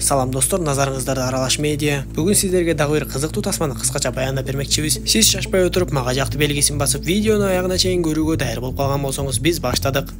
Салам достор, назарыңыздарда Аралаш медиа. Бүгін сіздерге дагы бир кызыктуу тасманы кыскача баяндап бермекчибиз. Сиз шашпай отуруп, мага жакты белгисин басып, видеону аягына чейин көрүүгө даяр болуп калган болсоңуз, биз баштадык.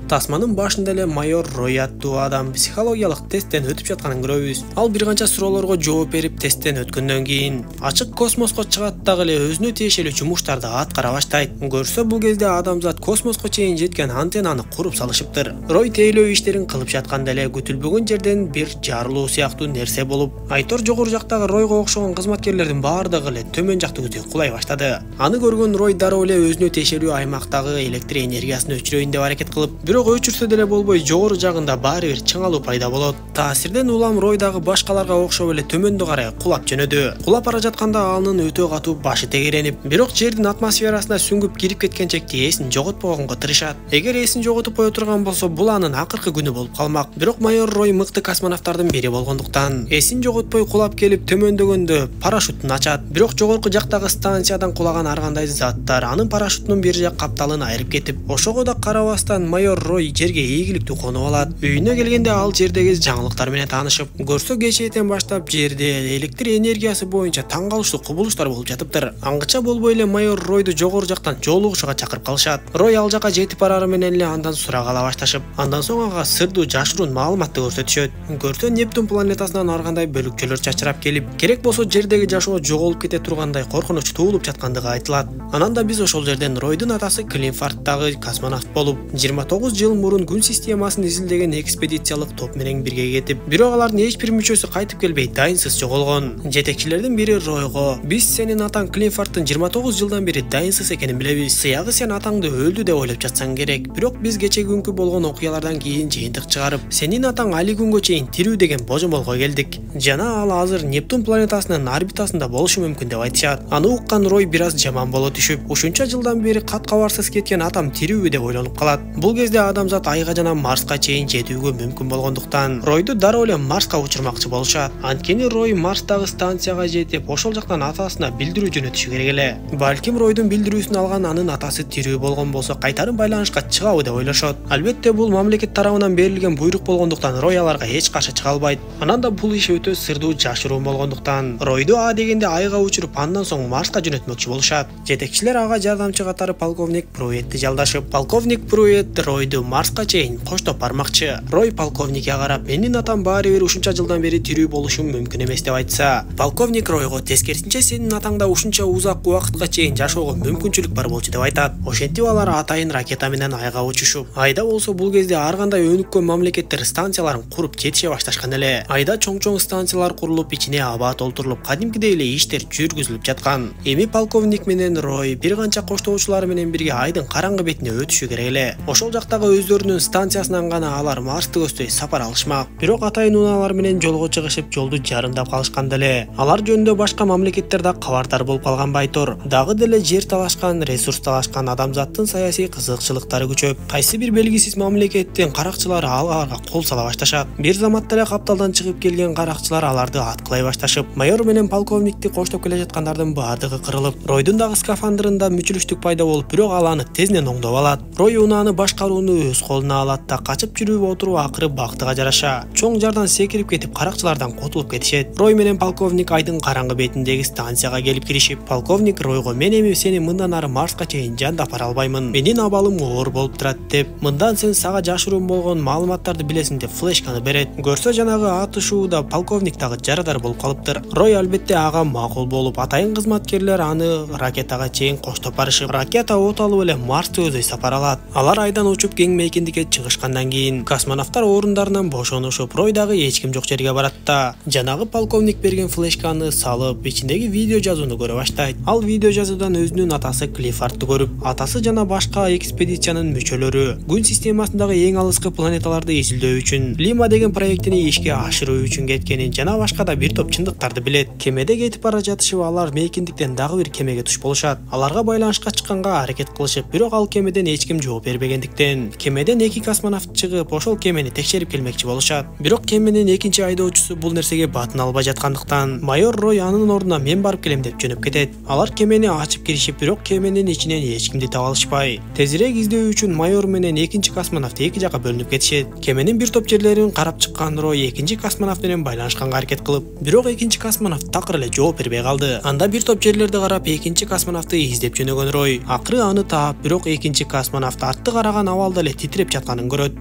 Тасманын башында эле майор Рой аттуу адам психологиялык тесттен өтүп жатканын көрөбүз. Ал бир канча суроолорго жооп берип, тесттен өткөндөн кийин ачык космоско чыгат дагы эле өзүнө тиешелүү жумуштарды аткара баштайт. Көрсө бул кезде адамзат космоско чейин жеткен антеннаны куруп салышыптыр. Рой тейлөө иштерин кылып жатканда эле күтүлбөгөн жерден бир жарылуу сыяктуу нерсе болуп, айтор жогору жактагы Ройго окшогон кызматкерлердин баардыгы эле төмөн жактуу күзгө кулай баштады. Аны көргөн Рой дароо эле өзүнө тиешелүү аймактагы электр энергиясын өчүрөйүн деп аракет кылып, бирок өчүрсө деле болбой, жогору жагында баары бир чыңалуу пайда болот. Таасирден улам Рой дагы башкаларга окшоп эле төмөндө карай кулап жөнөдү. Кулап бара жатканда анын өтө катуу башы тегеренип, бирок жердин атмосферасына сүңгүп кирип кеткенчекти эсин жоготпогонго тырышат. Эгер эсин жоготуп кое турган болсо, бул анын акыркы күнү болуп калмак. Бирок майор Рой мыкты космонавттардын бири болгондуктан, эсин жоготпой кулап келип төмөндөгөндө парашютун ачат. Бирок жогорку жактагы станциядан кулаган ар кандай заттар анын парашютунун бир жак капталын айырып кетип, ошого да карабастан майор Рой жерге ийгиликтүү конуп алат. Үйүнө келгенде ал жердеги жаңылыктар менен таанышып, көрсө кечээден баштап жерде электр энергиясы боюнча таң калыштуу кубулуштар болуп жатыптыр. Аңгыча болбой эле майор Ройду жогору жактан жолугушууга чакырып калышат. Рой ал жака жетип барары менен эле андан сурак ала башташып, андан соң ага сырдуу жашыруун маалыматты көрсөтүшөт. Көрсө Нептун планетасынан ар кандай бөлүкчөлөр чачырап келип, керек болсо жердеги жашоо жоголуп кете тургандай коркунуч туулуп жаткандыгы айтылат. Анан да биз ошол жерден Ройдун атасы Клинфордтагы космонавт болуп, 29 жыл мурун күн системасын изилдеген экспедициялык топ менен бирге кетип, бирок алардын эч бир мүчөсү кайтып келбей дайынсыз жоголгон. Жетекчилердин бири Ройго: "Биз сенин атаң Клинфордтун 29 жылдан бери дайынсыз экенин билебиз. Сыягы сен атаңды өлдү деп ойлоп жатсаң керек. Бирок биз кече күнкү болгон окуялардан кийин жыйынтык чыгарып, сенин атаң али күнгө чейин тирүү деген божомолго келдик. Жана ал азыр Нептун планетасынын орбитасында болушу мүмкүн" деп айтышат. Аны уккан Рой бир аз жаман боло түшүп, ушунча жылдан бери кат кабарсыз кеткен атам тирүүбү деп ойлонуп калат. Бул кезде адамзат айга жана Марска чейин жетүүгө мүмкүн болгондуктан, Ройду дароо эле Марска учурмакчы болушат. Анткени Рой Марстагы станцияга жетип, ошол жактан атасына билдирүү жөнөтүшү керек эле. Балким Ройдун билдирүүсүн алган анын атасы тирүү болгон болсо, кайтарым байланышка чыгабы деп ойлошот. Албетте бул мамлекет тарабынан берилген буйрук болгондуктан, Рой аларга эч каршы чыга албайт. Анан да бул иш өтө сырдуу жашыруун болгондуктан, Ройду а дегенде айга учуруп, андан соң Марска жөнөтмөкчү болушат. Жетекчилер ага жардамчы катары полковник Пруетти жалдашып, полковник Прует Ройду Марска чейин коштоп бармакчы. Рой полковникке карап: "Менин атам баары бир ушунча жылдан бери тирүү болушу мүмкүн эмес" деп айтса, полковник Ройго тескерисинче "Сенин атаңда ушунча узак убакытка чейин жашоого мүмкүнчүлүк бар болчу" деп айтат. Ошентип алар атайын ракета менен айга учушуп, айда болсо бул кезде ар кандай өнүккөн мамлекеттер станцияларын куруп жетише башташкан эле. Айда чоң станциялар курулуп, ичине аба толтурулуп, кадимкидей эле иштер жүргүзүлүп жаткан. Эми полковник менен Рой бир канча коштоочулары менен бирге айдын караңгы бетине өтүшү керек эле. Ошол жактагы өздөрүнүн станциясынан гана алар Марсты көздөй сапар алышмак. Бирок атайын унаалар менен жолго чыгышып, жолду жарымдап калышканда эле алар жөнүндө башка мамлекеттер да кабардар болуп калган байтор. Дагы деле жер талашкан, ресурс талашкан адамзаттын саясий кызыкчылыктары күчөп, кайсы бир белгисиз мамлекеттин каракчылары аларга кол сала башташат. Бир заматта эле капталдан чыгып келген каракчылар аларды аткылай башташып, майор менен полковникти коштоп келе жаткандардын баардыгы кырылып, Ройдун дагы скафандрында мүчүлүштүк пайда болуп, бирок ал аны тезден оңдоп алат. Рой унааны башкарууну өз колуна алат да, качып жүрүп отуруп, акыры бактыга жараша чоң жардан секирип кетип, каракчылардан котулуп кетишет. Рой менен полковник айдын караңгы бетиндеги станцияга келип киришип, полковник Ройго: "Мен эми сени мындан ары Марска чейин жандап бара албаймын. Менин абалым оор болуп турат" деп, мындан сен сага жашыруун болгон маалыматтарды билесиң деп флешканы берет. Көрсө жанагы атышууда полковник дагы жарадар болуп калыптыр. Рой албетте ага макул болуп, атайын кызматкерлер аны ракетага чейин коштоп барышып, ракета от алып эле Марсты көздөй сапар алат. Алар айдан учуп кең мейкиндикке чыгышкандан кийин космонавттар орундарынан бошонушуп, Рой дагы эч ким жок жерге барат да, жанагы полковник берген флешканы салып, ичиндеги видео жазууну көрө баштайт. Ал видео жазуудан өзүнүн атасы Клинфордту көрүп, атасы жана башка экспедициянын мүчөлөрү күн системасындагы эң алыскы планеталарды изилдөө үчүн Лима деген проектини ишке ашыруу үчүн кеткенин жана башка да бир топ чындыктарды билет. Кемеде кетип бара жатышып, алар мейкиндиктен дагы бир кемеге туш болушат. Аларга байланышка чыкканга аракет кылышып, бирок ал кемеден эч ким жооп бербегендиктен кийин кемеден 2 космонавт чыгып, ошол кемени текшерип келмекчи болушат. Бирок кеменин экинчи айдоочусу бул нерсеге батын албай жаткандыктан майор Рой анын ордуна мен барып келем деп жөнөп кетет. Алар кемени ачып киришип, бирок кеменин ичинен эч кимди таба алышпай, тезирээк издөө үчүн майор менен экинчи космонавт эки жакка бөлүнүп кетишет. Кеменин бир топ жерлерин карап чыккан Рой экинчи космонавт менен байланышканга аракет кылып, бирок экинчи космонавт такыр эле жооп бербей калды. Анда бир топ жерлерди карап экинчи космонавтты издеп жөнөгөн Рой акыры аны таап, бирок экинчи космонавт артты караган абалда эле титиреп жатканын көрөт.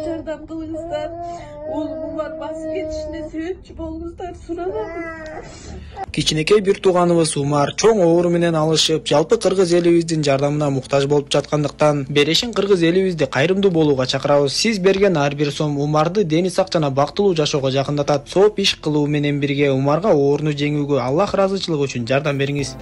Жардам кылыңыздар. Оğlumun var basıp yetişine sebepçi болуңуздар суранабыз. Кичинекей бир тууганыбыз Умар чоң оору менен алышып, жалпы кыргыз элибиздин жардамына муктаж болуп жаткандыктан беришин кыргыз элибизди кайрымдуу болууга чакырабыз. Сиз берген ар бир сом Умарды дени сак жана бактылуу жашоого жакындатат. Сооп иш кылуу менен бирге Умарга ооруну жеңүүгө Аллах ыраазычылыгы үчүн жардам бериңиз.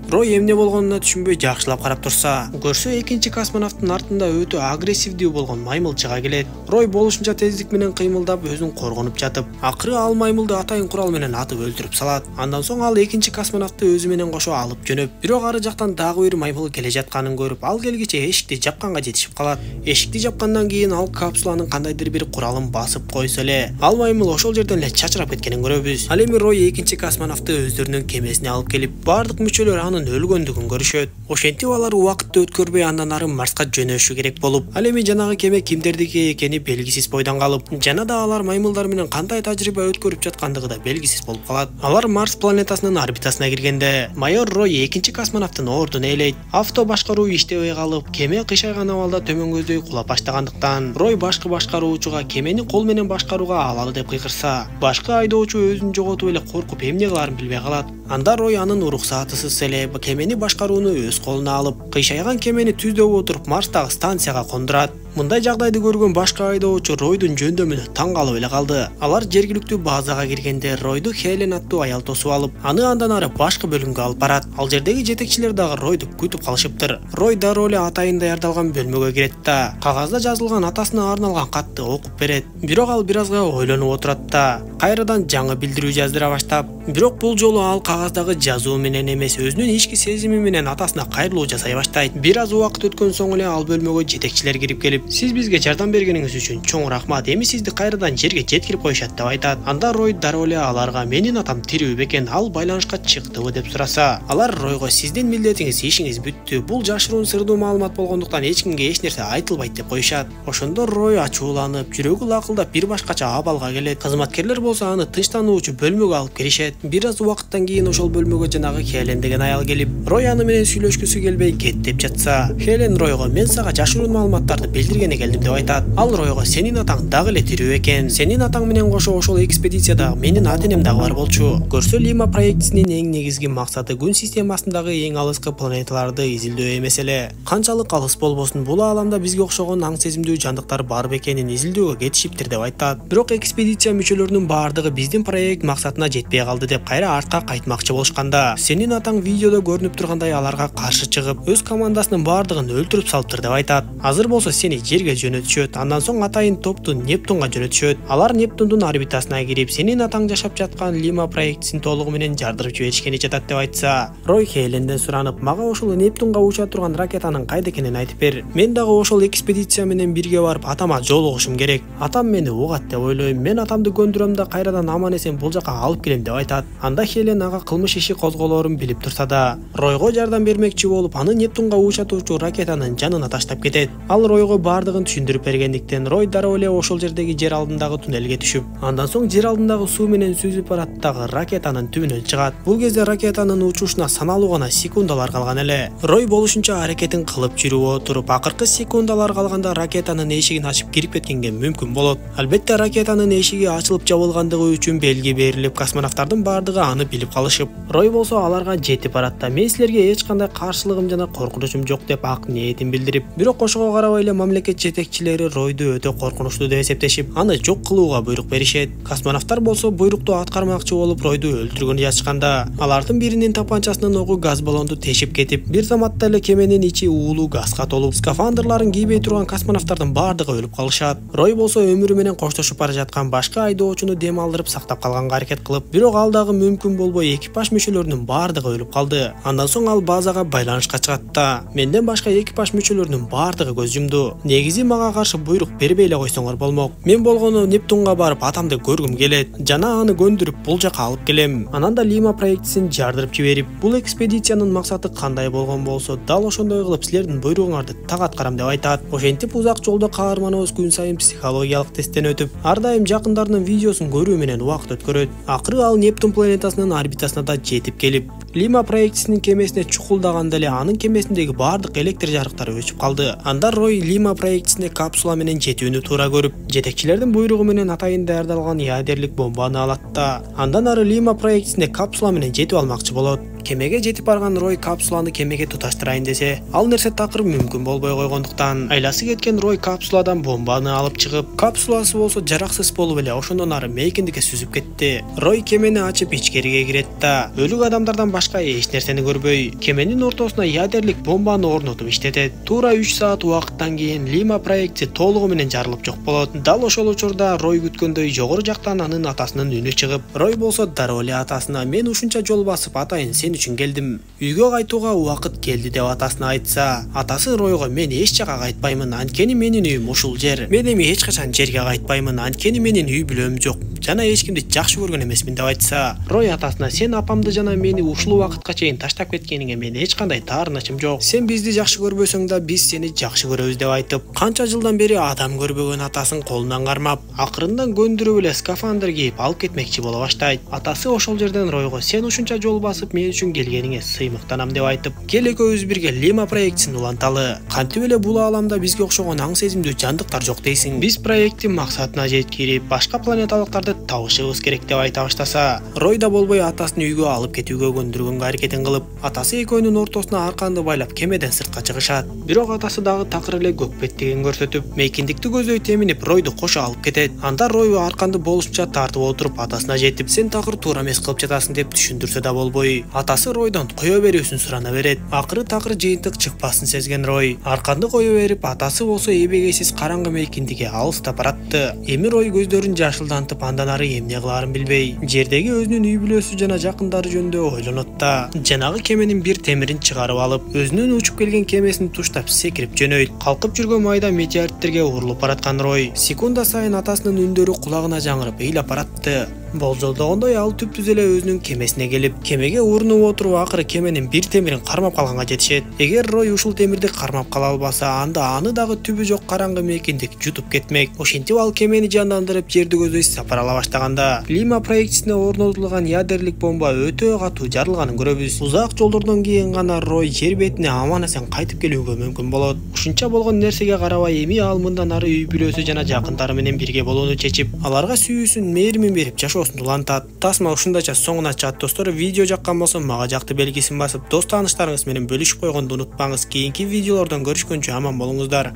Рой эмне болгонуна түшүнбөй жакшылап карап турса, көрсө экинчи космонавттын артында өтө агрессивдүү болгон маймыл чыга келет. Рой болушунча тездик менен кыймылдап өзүн коргонуп жатып, акыры ал маймылды атайын курал менен атып өлтүрүп салат. Андан соң ал экинчи космонавтты өзү менен кошо алып жөнөп, бирок ары жактан дагы бир маймыл келе жатканын көрүп, ал келгиче эшикти жапканга жетишип калат. Эшикти жапкандан кийин ал капсуланын кандайдыр бир куралын басып койсо эле, ал маймыл ошол жерден эле чачырап кеткенин көрөбүз. Ал эми Рой экинчи космонавтты өздөрүнүн кемесине алып келип, бардык мүчөлөр анын өлгөндүгүн көрүшөт. Ошентип алар убакытты өткөрбөй андан ары Марска жөнөшү керек болуп, ал эми жанагы кеме кимдердики экени белгисиз бойдон калып, жана да алар маймылдар менен кандай тажрыйба өткөрүп жаткандыгы да белгисиз болуп калат. Алар Марс планетасынын орбитасына киргенде, майор Рой экинчи космонавттын ордун ээлейт. Авто башкаруу иштебей калып, кеме кыйшайган абалда төмөнгөздөй кулап баштагандыктан, Рой башкы башкаруучуга кемени кол менен башкарууга алалы деп кыйкырса, башкы айдоочу өзүн жоготуп эле коркуп эмне кыларын билбей калат. Анда Рой анын уруксаатысыз эле кемени башкарууну өз колуна алып, кыйшайган кемени түздөп отуруп Марстагы станцияга кондурат. Мындай жагдайды көргөн башка айдоочу Ройдун жөндөмүнө таң калып эле калды. Алар жергиликтүү базага киргенде Ройду Хелен аттуу аял тосуп алып, аны андан ары башкы бөлүмгө алып барат. Ал жердеги жетекчилер дагы Ройду күтүп калышыптыр. Рой дароо эле атайын даярдалган бөлмөгө кирет да, кагазда жазылган атасына арналган катты окуп берет. Бирок ал бир азга ойлонуп отурат да, кайрадан жаңы билдирүү жаздыра баштап, бирок бул жолу ал кагаздағы жазуу менен эмес, өзүнүн ички сезими менен атасына кайрылуу жасай баштайт. Бир аз убакыт өткөн соң эле ал бөлмөгө жетекчилер кирип келип, сиз бизге жардам бергениңиз үчүн чоң рахмат, эми сизди кайрадан жерге жеткирип коюшат деп айтат. Анда Рой дароо эле аларга менин атам тирүү бекен, ал байланышка чыктыбы деп сураса, алар Ройго сиздин милдетиңиз, ишиңиз бүттү, бул жашыруун сырдуу маалымат болгондуктан эч кимге эч нерсе айтылбайт деп коюшат. Ошондо Рой ачууланып, жүрөгү лакылдап бир башкача абалга келет. Кызматкерлер болсо аны тынчтануучу бөлмөгө алып киришет. Бир аз убакыттан кийин ошол бөлмөгө жанагы Хелен деген аял келип, Рой аны менен сүйлөшкүсү келбей кет деп жатса, Хелен Ройго мен сага жашыруун маалыматтарды билдиргени келдим деп айтат. Ал Ройго сенин атаң дагы эле тирүү экен. Сенин атаң менен кошо ошол экспедицияда менин ата-энем дагы бар болчу. Көрсө Лима проектисинин эң негизги максаты күн системасындагы эң алыскы планеталарды изилдөө эмес эле. Канчалык алыс болбосун, бул ааламда бизге окшогон аң сезимдүү жандыктар бар бекенин изилдөөгө кетишиптир деп айтат. Бирок экспедиция мүчөлөрүнүн баардыгы биздин проект максатына жетпей калды деп кайра артка кайтмакчы болушканда, сенин атаң видеодо көрүнүп тургандай аларга каршы чыгып, өз командасынын баардыгын өлтүрүп салыптыр деп айтат. Азыр болсо сени жерге жөнөтүшөт, андан соң атайын топту Нептунга жөнөтүшөт. Алар Нептундун орбитасына кирип, сенин атаң жашап жаткан Лима проектисин толугу менен жардырып жиберишкени жатат деп айтса, Рой Хеленден суранып, мага ошол Нептунга уча турган ракетанын кайда экенин айтып бер. Мен дагы ошол экспедиция менен бирге барып атама жолугушум керек. Атам мени угат деп ойлойм. Мен атамды көндүрөм да кайрадан аман эсен бул жака алып келем деп айтат. Анда Хелен ага кылмыш иши козголоорун билип турса да, Ройго жардам бермекчи болуп, аны Нептунга учатуучу ракетанын жанына таштап кетет. Ал Ройго бардыгын түшүндүрүп бергендиктен Рой дароо эле ошол жердеги жер алдындагы туннелге түшүп, андан соң жер алдындагы суу менен сүзүп барат дагы ракетанын түбүнөн чыгат. Бул кезде ракетанын учушуна саналуу гана секундалар калган эле. Рой болушунча аракетин кылып жүрүп отуруп, акыркы секундалар калганда ракетанын эшигин ачып кирип кеткенге мүмкүн болот. Албетте ракетанын эшиги ачылып жабылгандыгы үчүн белги берилип, космонавттардын баардыгы аны билип калышып, Рой болсо аларга жетип барат да, мен силерге эч кандай каршылыгым жана коркунучум жок деп ак ниетин билдирип, бирок кошого карабай эле мамиле аракет жетекчилери Ройду өтө коркунучтуу деп эсептешип, аны жок кылууга буйрук беришет. Космонавттар болсо буйрукту аткармакчы болуп Ройду өлтүргөнү жазышканда, алардын биринин тапанчасынын огу газ баллонду тешип кетип, бир заматта эле кеменин ичи уулуу газга толуп, скафандрларын кийбей турган космонавттардын бардыгы өлүп калышат. Рой болсо өмүрү менен коштошуп бара жаткан башка айдоочуну дем алдырып сактап калганга аракет кылып, бирок ал дагы мүмкүн болбой экипаж мүчөлөрүнүн бардыгы өлүп калды. Андан соң ал базага байланышка чыгат да, менден башка экипаж мүчөлөрүнүн бардыгы көз жумду. Негизи мага каршы буйрук бербей эле койсоңор болмок. Мен болгону Нептунга барып атамды көргүм келет жана аны көндүрүп бул жака алып келем. Анан да Лима проектисин жардырып жиберип, бул экспедициянын максаты кандай болгон болсо, дал ошондой кылып силердин буйругуңарды так аткарам деп айтат. Ошентип узак жолдо каарманыбыз күн сайын психологиялык тесттен өтүп, ар дайым жакындарынын видеосун көрүү менен убакыт өткөрөт. Акыры ал Нептун планетасынын орбитасына да жетип келип, Лима проектисинин кемесине чукулдаганда эле анын кемесиндеги бардык электр жарыктары өчүп калды. Анда Рой Лима проектисине капсула менен жетүүнү туура көрүп, жетекчилердин буйругу менен атайын даярдалган ядерлик бомбаны алат да, андан ары Лима проектисине капсула менен жетип алмакчы болот. Кемеге жетип барган Рой капсуланы кемеге туташтырайын десе, ал нерсе такыр мүмкүн болбой койгондуктан, айласы кеткен Рой капсуладан бомбаны алып чыгып, капсуласы болсо жараксыз болуп эле ошондон ары мейкиндикке сүзүп кетти. Рой кемени ачып ичкериге кирет да, өлүк адамдардан башка эч нерсени көрбөй, кеменин ортосуна ядерлик бомбаны орнотуп иштетет. Туура 3 саат убакыттан кийин Лима проекти толугу менен жарылып жок болот. Дал ошол учурда Рой күткөндөй жогору жактан анын атасынын үнү чыгып, Рой болсо дароо эле атасына: "Мен ушунча жол басып атайын сен үчүн келдим. Үйгө кайтууга убакыт келди" деп атасына айтса, атасы Ройго: "Мен эч жака кайтпаймын, анткени менин үйүм ушул жер. Мен эми эч качан жерге кайтпаймын, анткени менин үй бүлөм жок жана эч кимди жакшы көргөн эмесмин" деп айтса, Рой атасына: "Сен апамды жана мени ушул убакытка чейин таштап кеткениңе мен эч кандай таарынычым жок. Сен бизди жакшы көрбөсөң да биз сени жакшы көрөбүз" деп айтып, канча жылдан бери адам көрбөгөн атасын колунан кармап, акырындан көндүрүп эле скафандр кийип алып кетмекчи боло баштайт. Атасы ошол жерден Ройго: "Сен ушунча жол басып мен үчүн келгениңе сыймыктанам" деп айтып, "Кел экөөбүз бирге Лима проектисин уланталы. Кантип эле бул ааламда бизге окшогон аң сезимдүү жандыктар жок дейсиң. Биз проекттин максатына жеткирип, башка планеталыктарды табышыбыз керек" деп айта баштаса, Рой да болбой атасын үйгө алып кетүүгө көндүргөнгө аракетин кылып, атасы экөөнүн ортосуна арканды байлап кемеден сыртка чыгышат. Бирок атасы дагы такыр эле көкпеттигин көрсөтүп, мейкиндикти көздөй теминип Ройду кошо алып кетет. Анда Рой арканды болушунча тартып отуруп атасына жетип, "Сен такыр туура эмес кылып жатасың" деп түшүндүрсө да болбой, атасы Ройдон кое берүүсүн сурана берет. Акыры такыр жыйынтык чыкпасын сезген Рой арканды кое берип, атасы болсо эбегейсиз караңгы мейкиндикке алыстап баратты. Эми Рой көздөрүн жашылдантып, андан ары эмне кылаарын билбей, жердеги өзүнүн үй бүлөсү жана жакындары жөнүндө ойлонот да, жанагы кеменин бир темирин чыгарып алып, өзүнүн учуп келген кемесин туштап секирип жөнөйт. Калкып жүргөн майда метеориттерге урулуп бараткан Рой секунда сайын атасынын үндөрү кулагына жаңырып ыйлап баратты. Болжолдогондой ал түптүз эле өзүнүн кемесине келип, кемеге урунуп отуруп акыры кеменин бир темирин кармап калганга жетишет. Эгер Рой ушул темирди кармап кала албаса, анда аны дагы түбү жок караңгы мейкиндик жутуп кетмек. Ошентип ал кемени жандандырып жерди көздөй сапар ала баштаганда, Лима проектисине орнотулган ядерлик бомба өтө катуу жарылганын көрөбүз. Узак жолдордон кийин гана Рой жер бетине аман эсен кайтып келүүгө мүмкүн болот. Ушунча болгон нерсеге карабай, эми ал мындан ары үй бүлөсү жана жакындары менен бирге болууну чечип, аларга сүйүүсүн, мээримин берип жашоосун улантат. Тасма ушундайча соңуна чыгат достор. Видео жаккан болсо мага жакты белгисин басып, дос тааныштарыңыз менен бөлүшүп койгонду унутпаңыз. Кийинки видеолордон көрүшкөнчө аман болуңуздар.